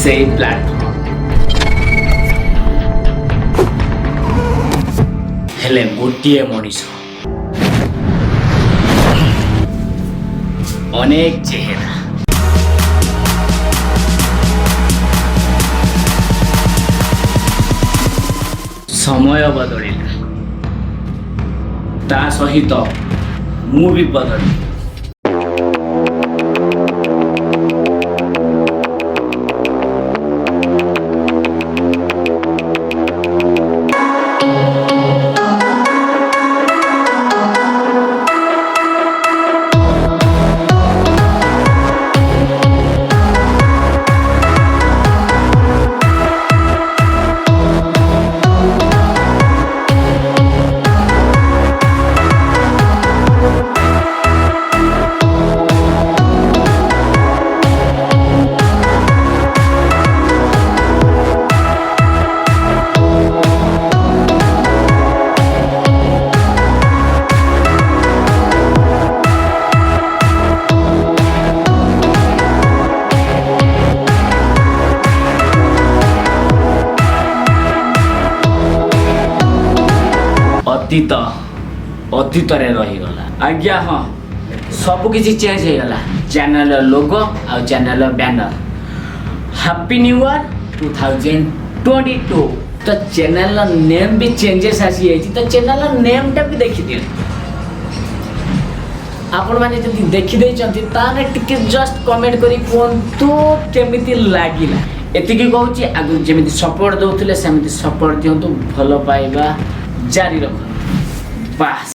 ସେଇ ପ୍ଲାଟଫର୍ମ ହେଲେ ଗୋଟିଏ ମଣିଷ ଅନେକ ଚେହେରା ସମୟ ବଦଳିଲା ତା ସହିତ ମୁଁ ବି ବଦଳିଲି। ଅତୀତ ଅତୀତରେ ରହିଗଲା। ଆଜ୍ଞା ହଁ, ସବୁ କିଛି ଚେଞ୍ଜ ହେଇଗଲା। ଚ୍ୟାନେଲ ଲୋଗୋ ଆଉ channel banner. Happy new year 2022। ତ ଚ୍ୟାନେଲ ନେମ୍ ବି ଚେଞ୍ଜେସ୍ ଆସିଯାଇଛି। ତ ଚ୍ୟାନେଲ ନେମ୍ଟା ବି ଦେଖିଦିଅନ୍ତୁ। ଆପଣମାନେ ଯଦି ଦେଖିଦେଇଛନ୍ତି ତାହେଲେ ଟିକେ ଜଷ୍ଟ କମେଣ୍ଟ କରି କୁହନ୍ତୁ କେମିତି ଲାଗିଲା। ଏତିକି କହୁଛି, ଆଗକୁ ଯେମିତି ସପୋର୍ଟ ଦେଉଥିଲେ ସେମିତି ସପୋର୍ଟ ଦିଅନ୍ତୁ। ଭଲ ପାଇବା ଜାରି ରଖନ୍ତୁ। ବାସ୍।